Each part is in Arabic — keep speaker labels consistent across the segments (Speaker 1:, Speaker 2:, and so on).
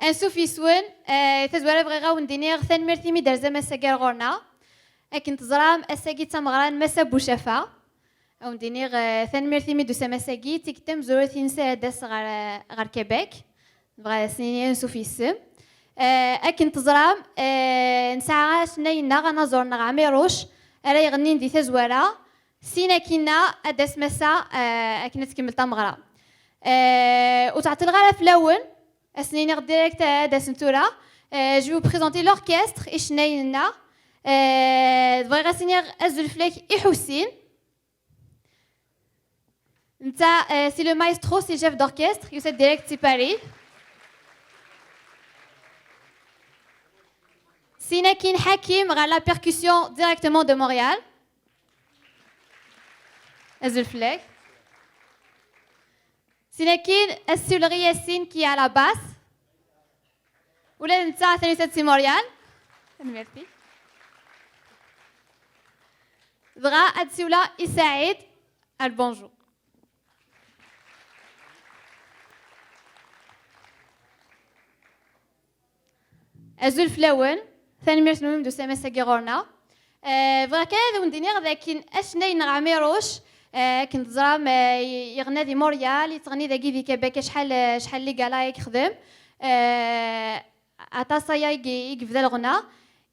Speaker 1: انسوفي سوين تزوار بغي غاون دينيغ ثان مرتي مي درزا مساكير غورنا اكن تزرام اساكي تمغران مسا بوشافا او دينيغ ثان مرتي مي دوسا مساكي تكتم زورتين سادس غار كيبيك بغا سنين انسوفي سم اكن تزرام نسعى شنينا غنزورنا غاميروش الا يغنين دي تزوارا سينا كينا اداس مسا اكن تكمل تمغرا وتعطي الغرف الاول اسنيني ديريكت دا سنتورا جو بريزونتي لوركستر اشناينا بغي غاسينيغ الزلفليك حسين نتا سي لو مايسترو سي شيف دوركستر يوسف ديريكت سي باري سينا كين حكيم غا لا بيركوسيون ديريكتومون دو مونريال الزلفليك سيناكين السولغي ياسين كي على باس ولا نتا ثاني سي موريال ميرسي بغا ادسولا يساعد البونجور ازول فلاون ثاني ميرس نوم دو سما ساكيغورنا بغا كذا وندينيغ لكن اشني نغاميروش كنت زرام يغنى دي موريال يتغني ذاكي دي كيبيك شحال اللي قالا يخدم عطاسايا يقفل الغنى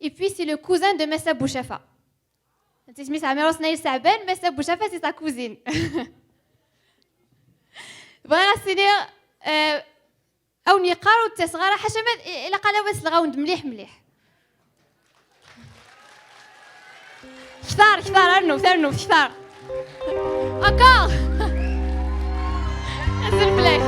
Speaker 1: اي بي سي لو كوزان دو مسا بوشافا انت سميت عميروس نايل سعبان مسا بوشافا سي سا كوزين بغا سيني او نيقارو التصغير حشمت الا قالوا بس الغاوند مليح كثار ارنو كثار Encore s'il vous plaît.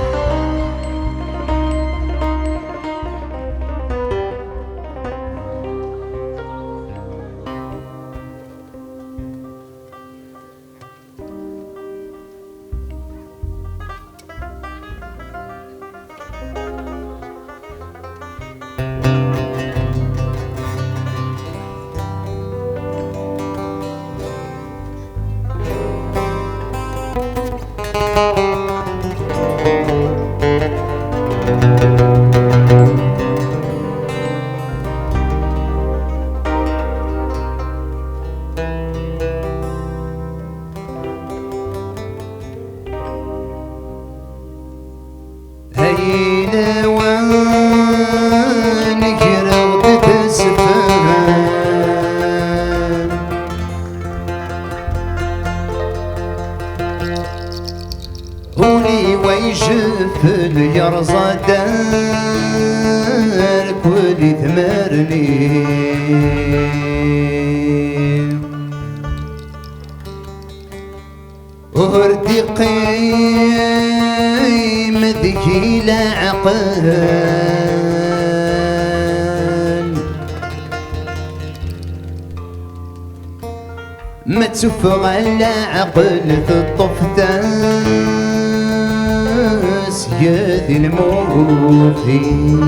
Speaker 2: يرزا دار كل ثمرني وردي قيم ذكي لا عقل ما تسفغ على عقل في الطفتان يا ذي الموفين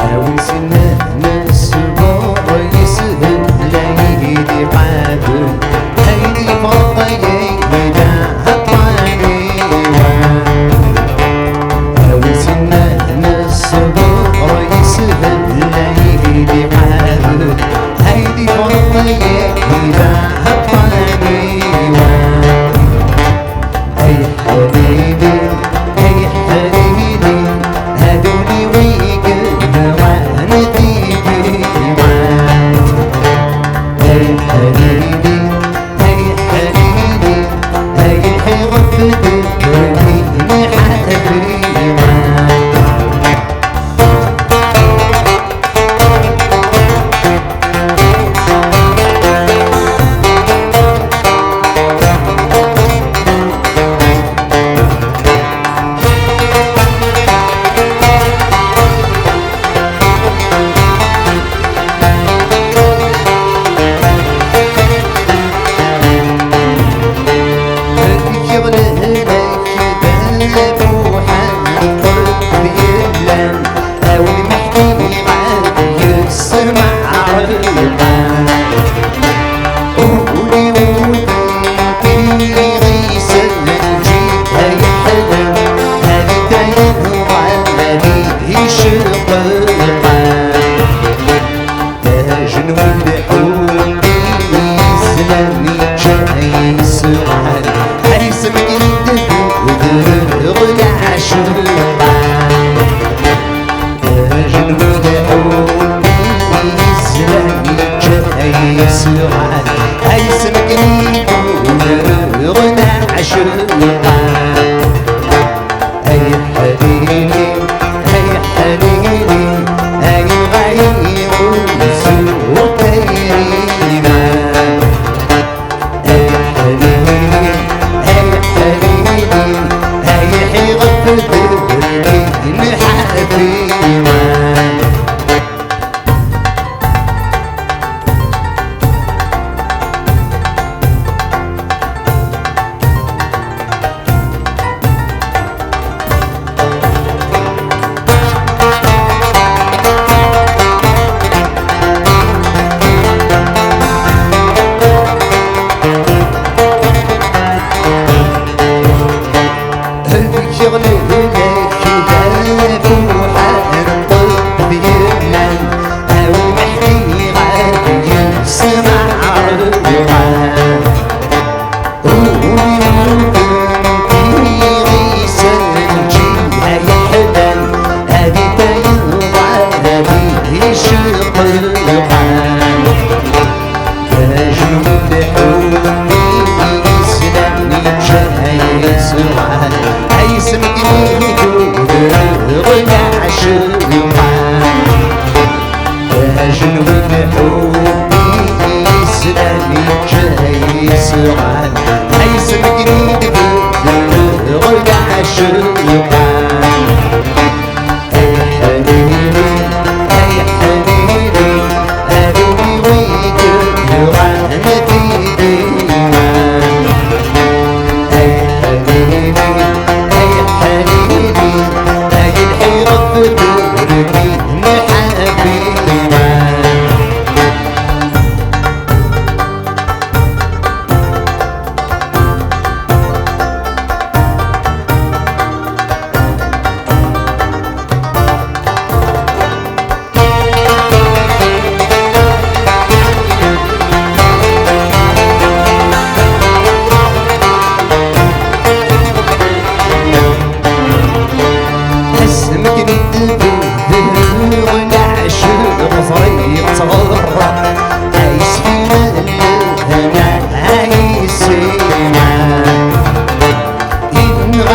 Speaker 2: هاوي سنة ناس بابا يسهل لايدي قابل هيدي فضي بدا هطاني هاوي سنة الصبر يسهل لا يجي حال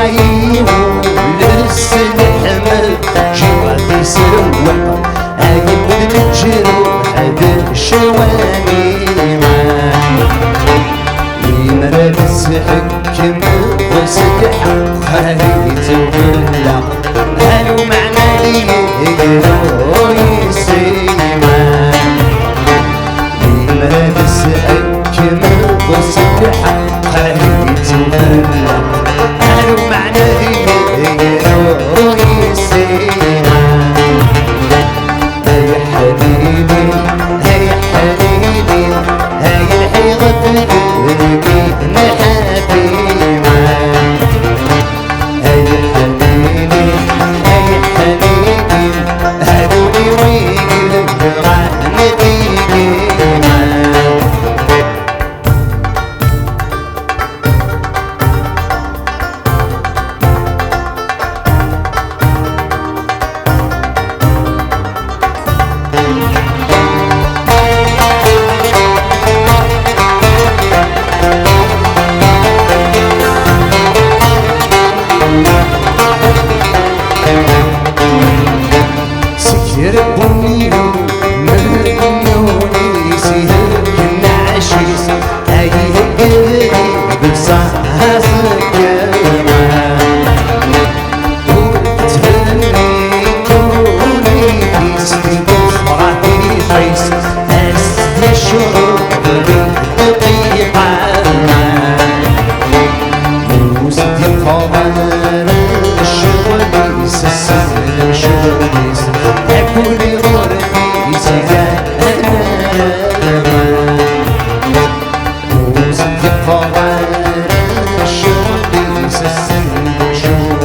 Speaker 2: صايم للسلحمة جوادي سروق عايب بالجروح هذا الشواني يمرس حكم وسدح خليت وبلا هلو معنا يقرو يسيما يمرس حكم وسدح خليت وبلا هلو معنا يقرو يسيما يا حبيبي يا حبيبي هاي الحيضة تدركي نحبي معاك هاي حبيبي هاي حبيبي هادوني ويقف غنتيجي معاك يربوني مهنوني سيهر النعشيس هايه قريب بصحة سكرة وتهنيتوني بيسكي بفرحي حيس أسد الشرب بالدقيقة وسدي القمر الشغل يسسل الشغل كوني غربي سجانا وزدي قوار الشغل سسن شغل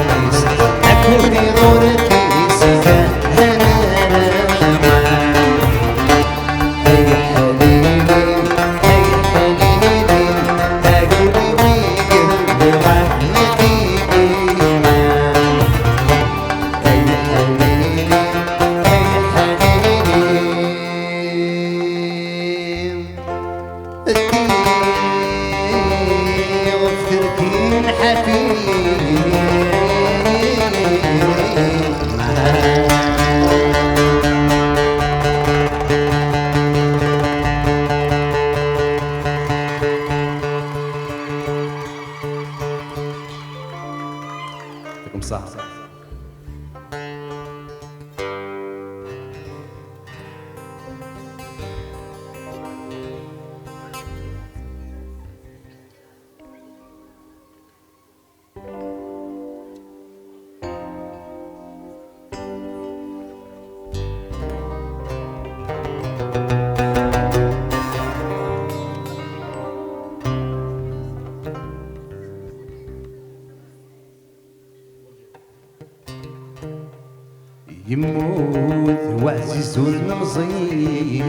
Speaker 2: كوني غربي سجانا هاي حبيبي هاي حبيبي هاقولي ويقل بغنتي هاي حبيبي وفرتين يعطيكم الصحة. يموت وعزيز المصير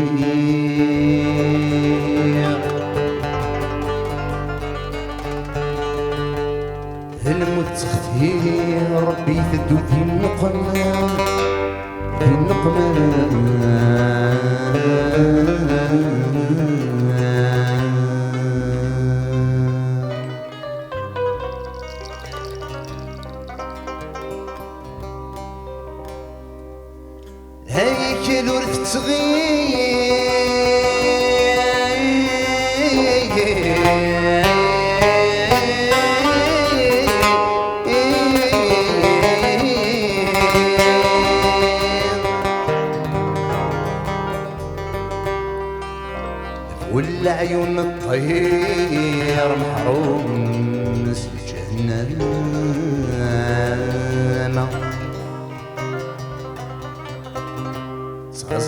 Speaker 2: الموت تختي ربي ثدو في النقمة في النقمة هيكل ورث ولا عيون الطير محروم نسل جهنم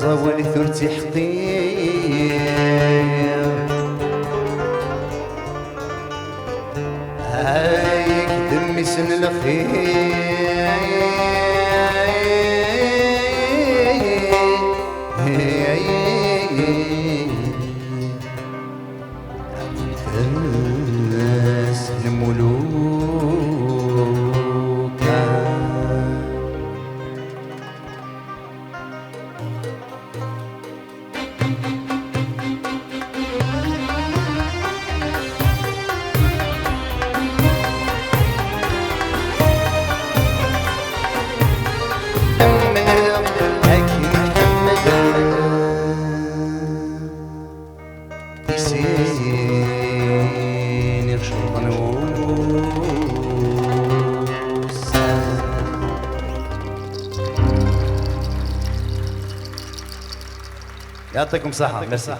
Speaker 2: صاولي ثلثي حقير هايك دمي سن الخير الملوك يعطيكم صحة. ميرسي.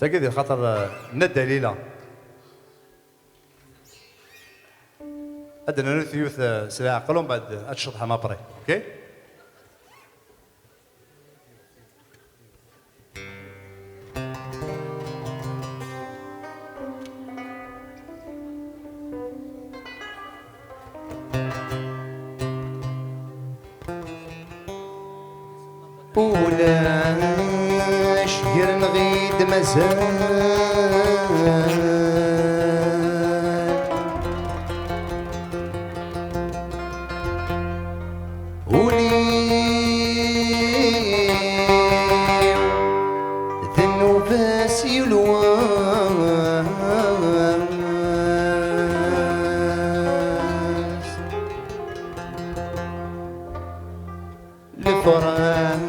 Speaker 3: تاكيد خاطر ندى ليلى أدنى نثيوث سلاح عقلهم بعد أتشطح ما بري أوكي
Speaker 2: ولاش غير نغيد مازال النفاس يلواس الفراق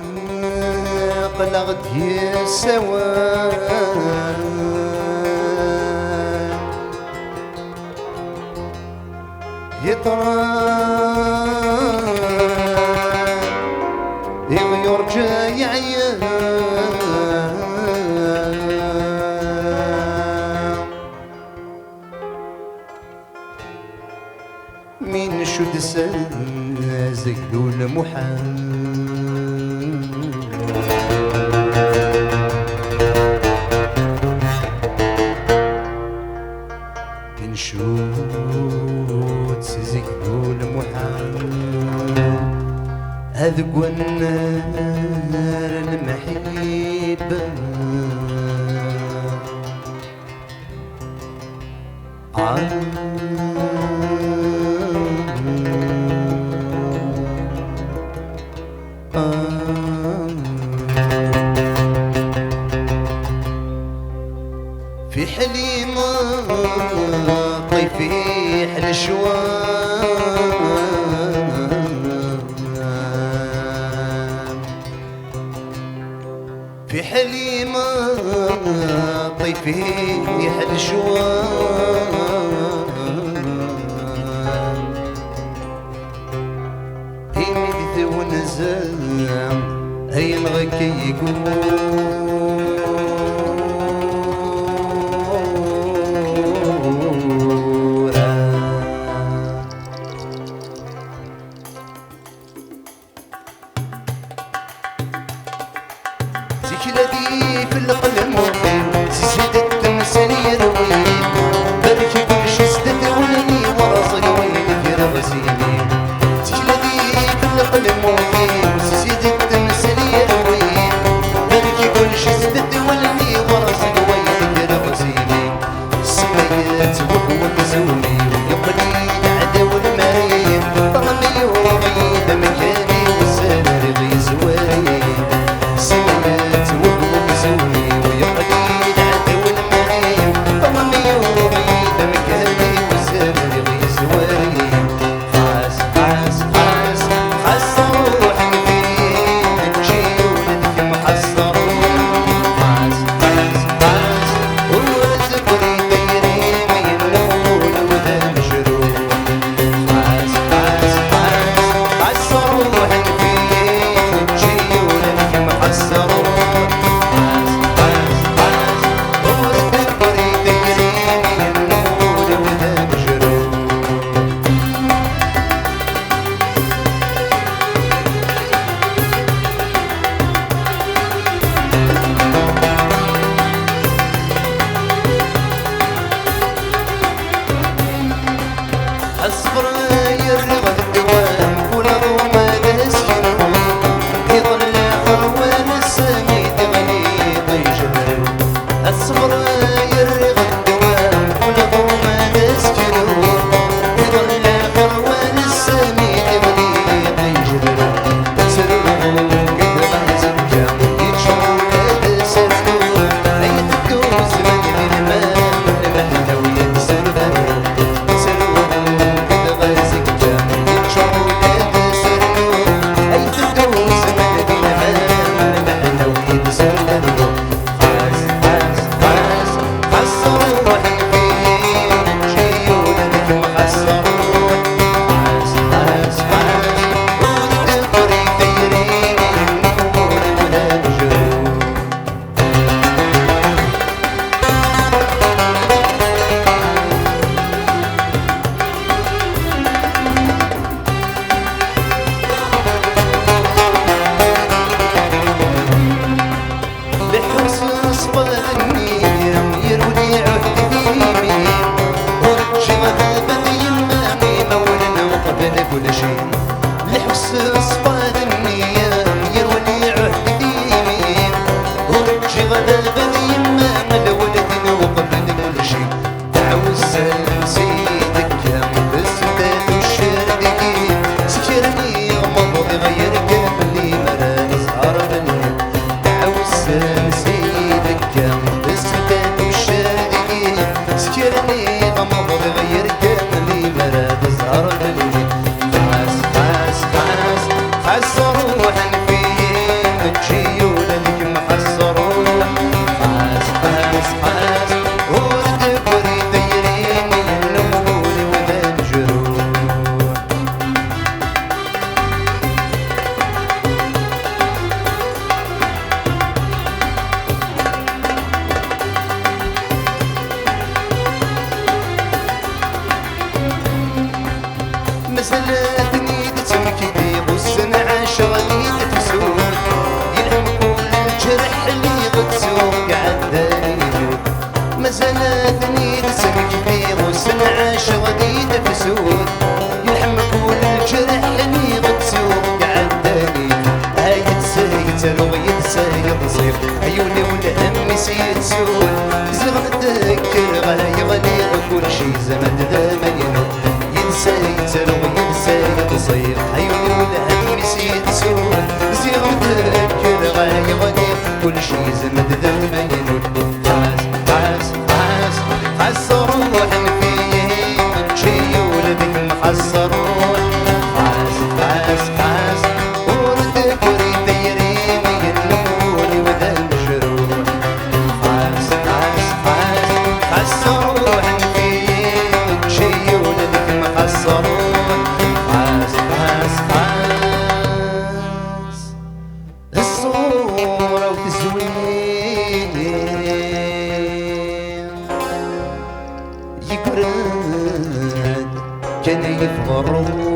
Speaker 2: لغد يسوان يطران يرجع يعيان من شد سازك ذو المحال من شد سازك ذو المحال أذق النار المحيبة في حليم طيفي حل في حليم طيفي حل يمدث ونزام هي الغكي يقول الذي في القلم وقيل زيدت تمسني رويل بارك كل شي سدت ولني وراسي وين في رغزيني الذي في القلم وقيل زيدت تمسني رويل بارك كل شي سدت ولني وراسي وين في رغزيني السمايات وهو مزوني ويقلي العدا والمايل طرمي وغيد مكاني والسهر غي زوايل أصفر يرغب الدوام ولا ضوما حسروح فيه تجي ولدك محسروح حاس حاس حاس ورد بريد يريني النمول وذا الجروح مسلتني تمكدي والسنة غادي تفسود يلهم كل الجرح اللي غتسوق عداني مسلتني تمكدي والسنة غادي تفسود يلهم كل الجرح اللي غتسوق عداني هاي تسايت الوغي تسايت تصير عيوني والهم سيت سود زغم تذكر غاي غليظ كل شي زمن ذا ما ينوب ينسيت وينسيت تصير عيوني والهم نسيت سود زيغ متذكر غاي غدير كل شي زمد ذا ما ينوب حاس حاس حاس حاس روح فيه شي ولدك محس روح حاس حاس حاس وردك وريد يريني النمول وذا المجروح حاس حاس حاس حاس روح فيه شي ولدك محصرون حاس حاس حاس الصورة وتزوين يقرد كان يفغرون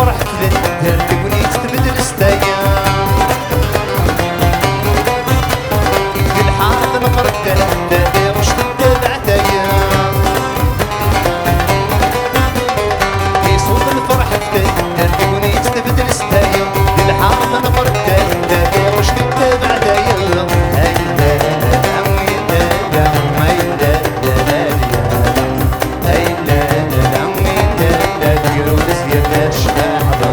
Speaker 2: الفرح كذا ترتقني تستبدل استايام في الحاضر مردة داير وش تتبع ايام في صوت الفرح كذا ترتقني تستبدل استايام في الحاضر مردة داير وش تتبع ايام هاي لا لا عمي لا لا عمي لا لا لا هاي لا لا عمي لا لا ديروا لسيا الشباب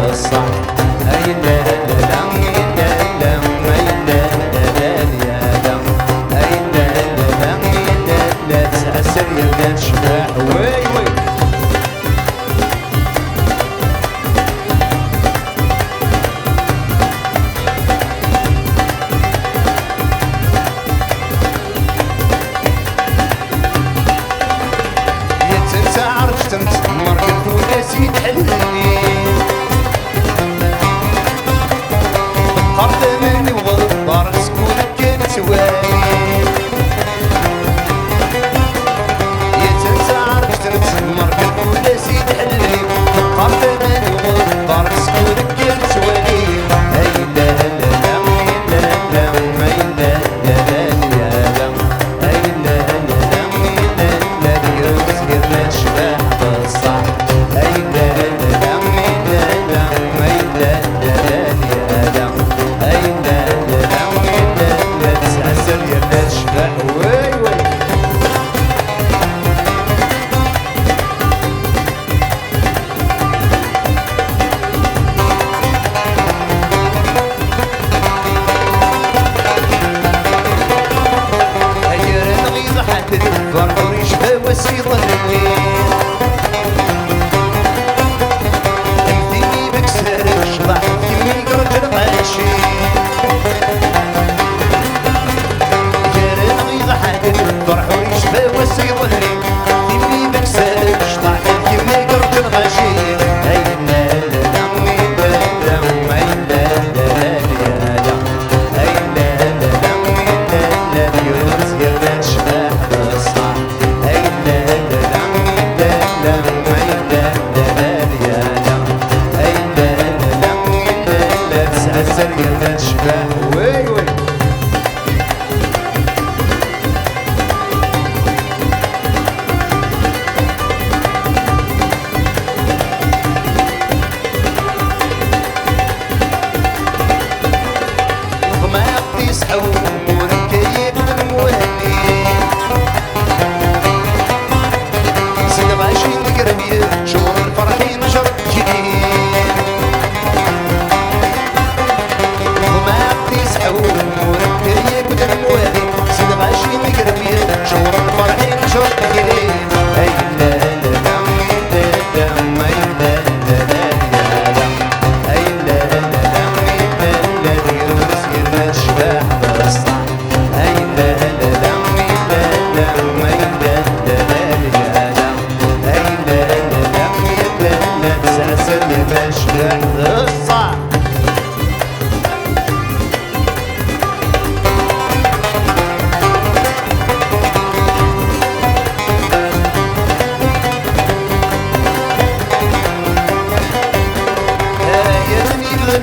Speaker 2: وسباح الصح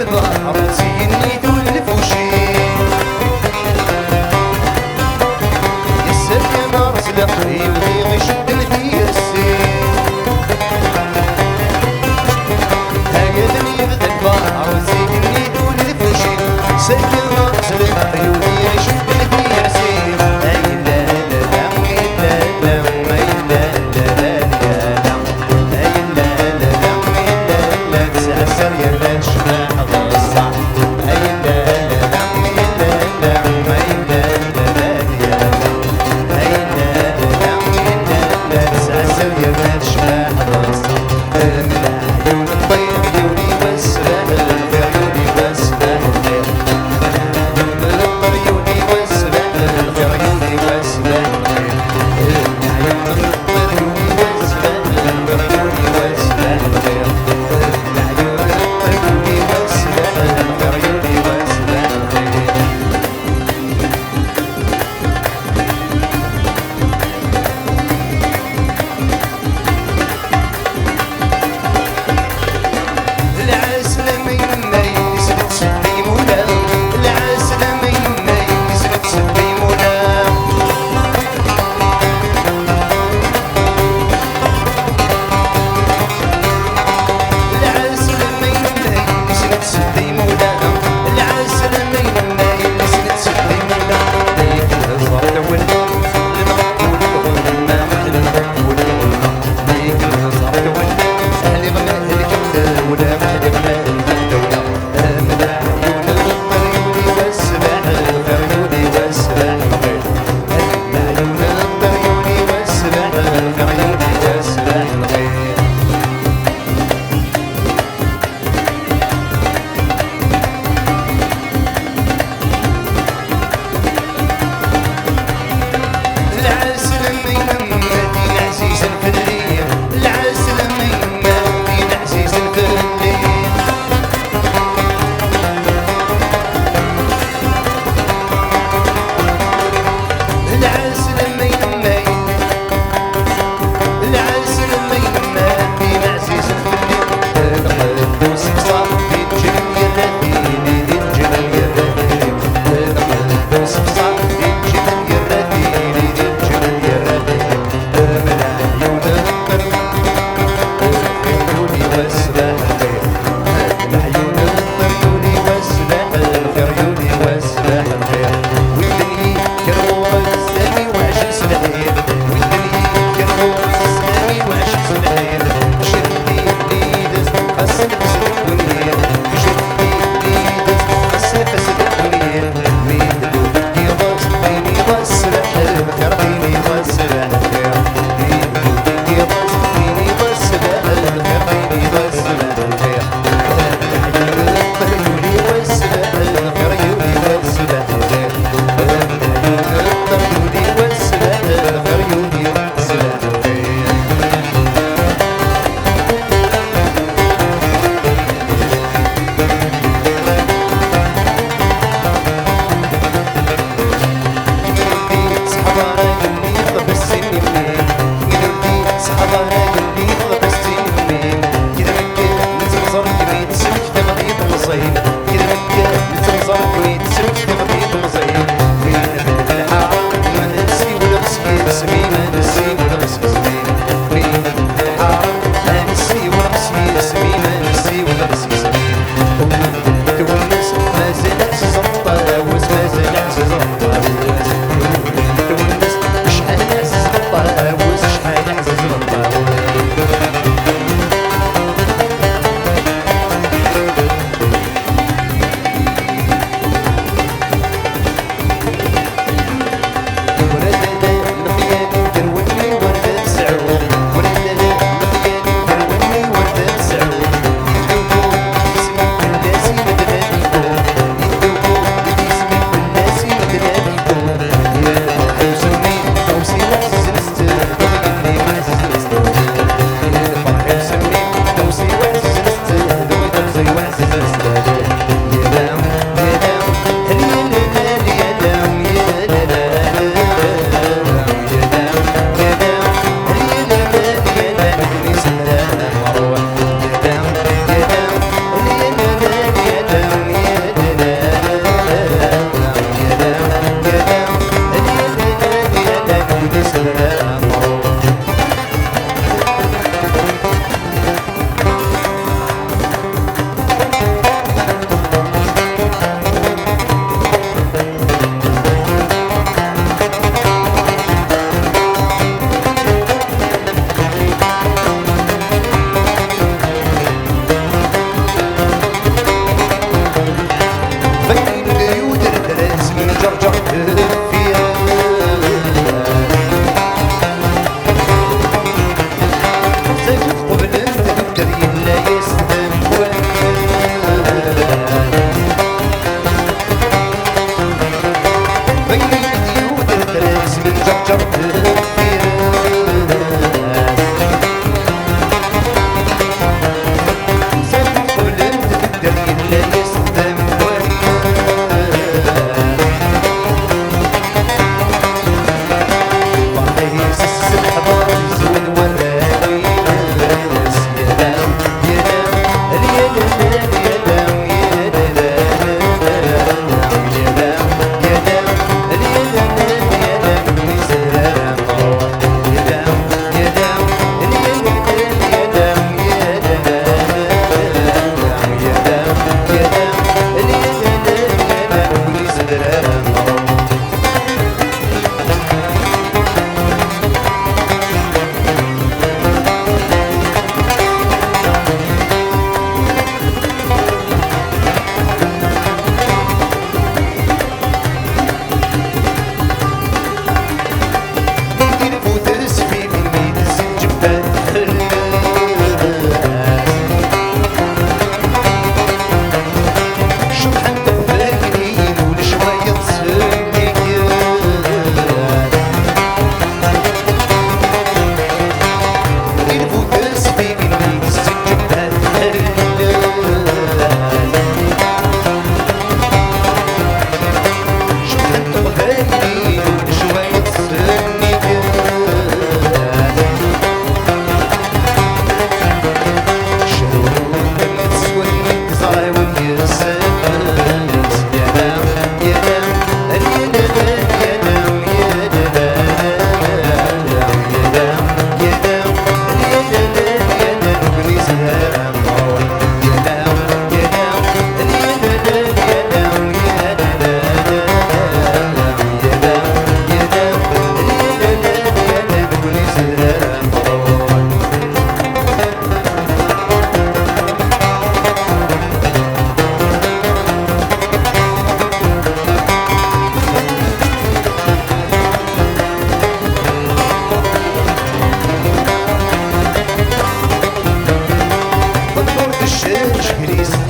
Speaker 2: البحر سيني تولف وشين يسر نار سلقي وغيغ يشد فيا السين هايدني بدا البحر سيني تولف وشين يسر نار سلقي وغيغ يشد فيا السين اي لا لا لا لا لا اي لا لا لا لا اي لا لا لا لا تسعسر يا باشا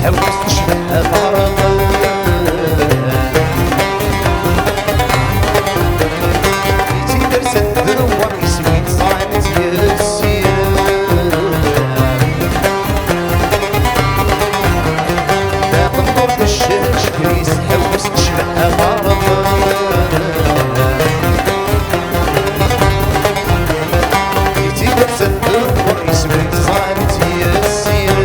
Speaker 2: حوس تشبه غرقان تدرس الذروة يسويت صانت يسير باقي نضرب الشرش كريس حوس تشبه غرقان تدرس الذروة يسويت صانت يسير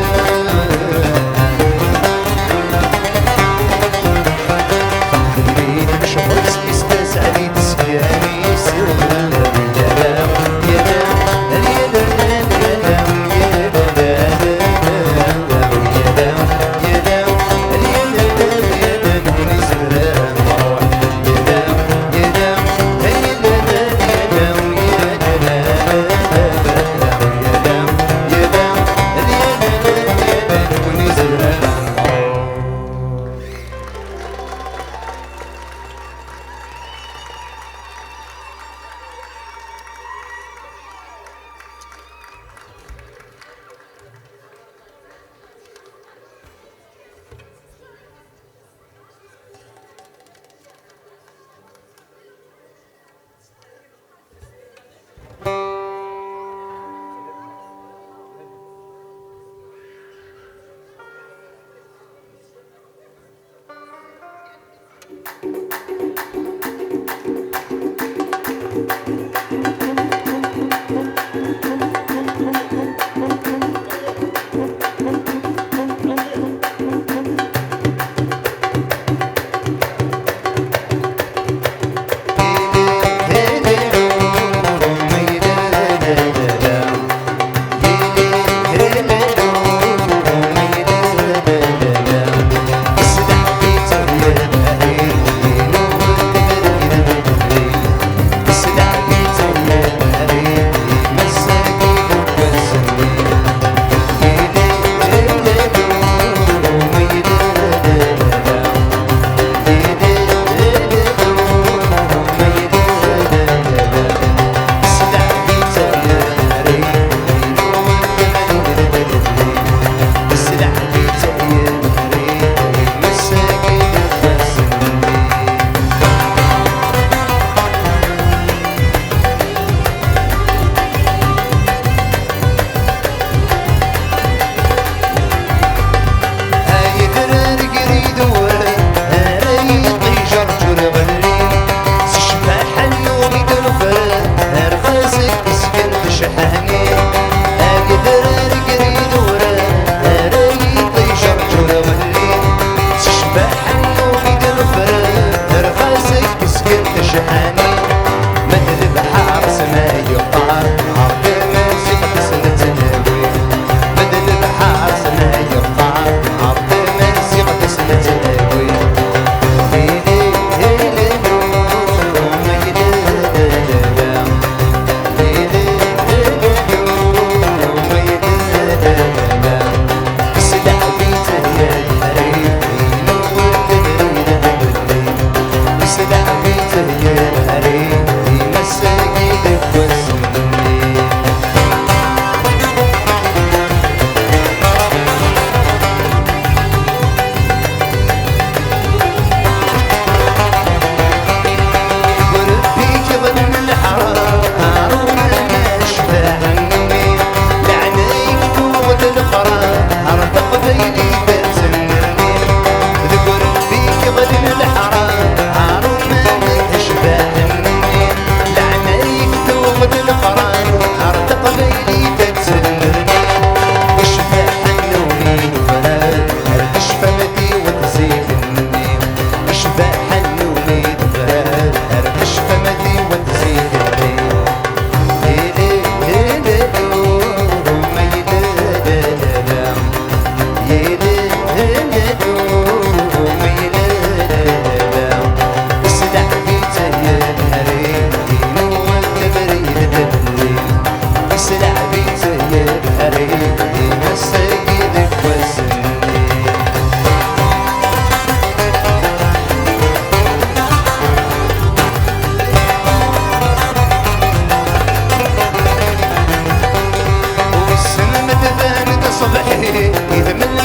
Speaker 2: صبحي يهمل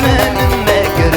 Speaker 2: ما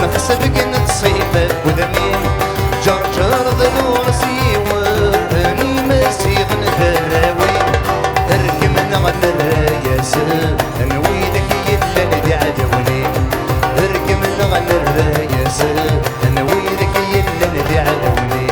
Speaker 2: مخسب كنت صيفة وذمين جرجر ضلوع سيواني مسيغ نهراوي اركمنا غنراياس انويدك يلا ندي عدوني اركمنا غنراياس انويدك يلا ندي عدوني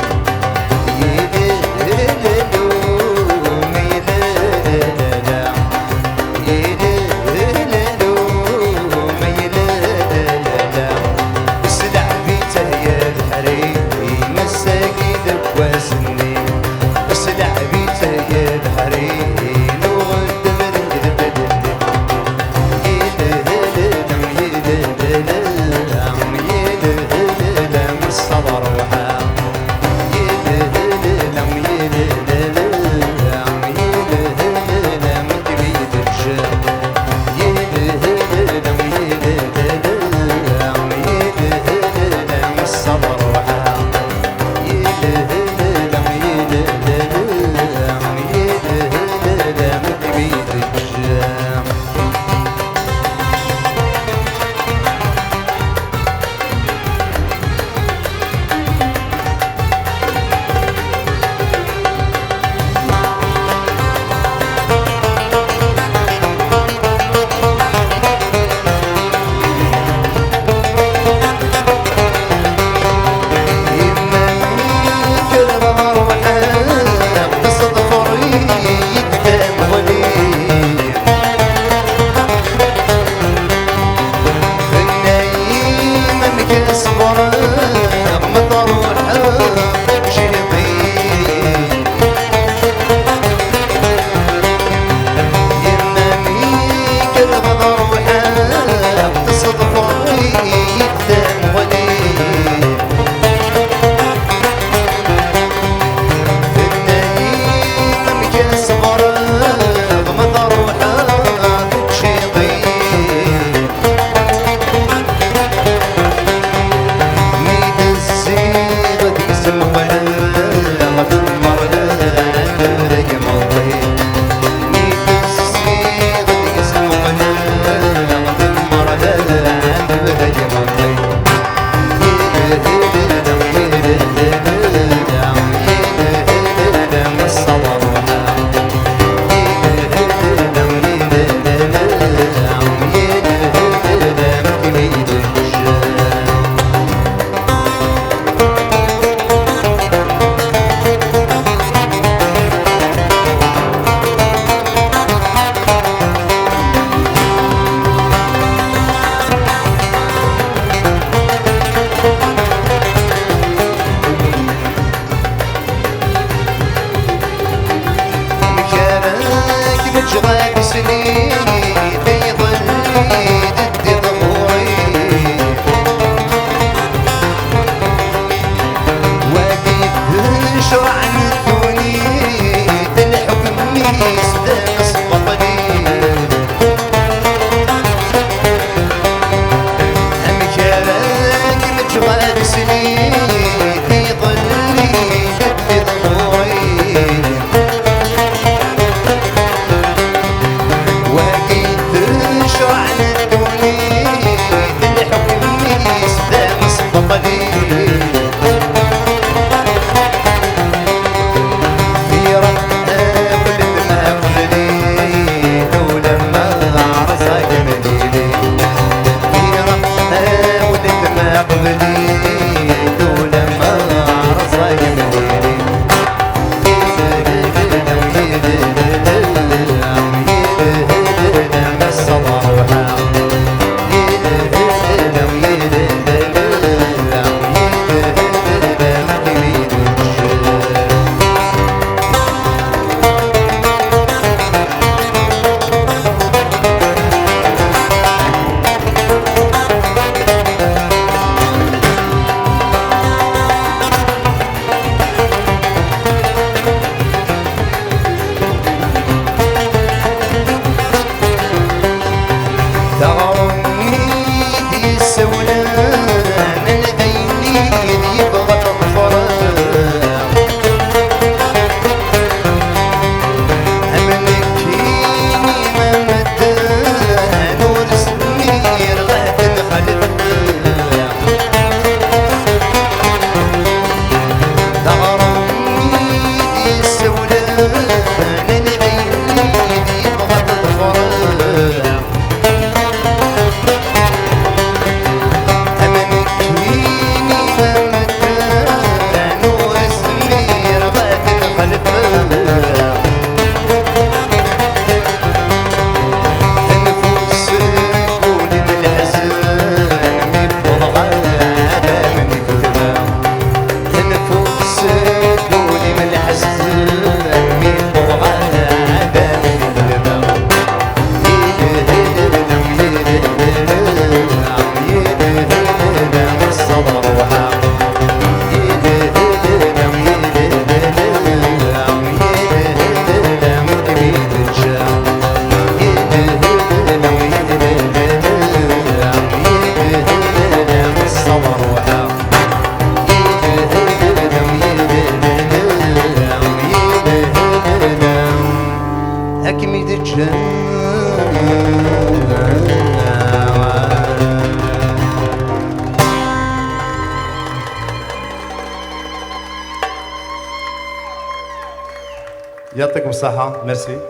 Speaker 3: يعطيكم الصحة، ميرسي.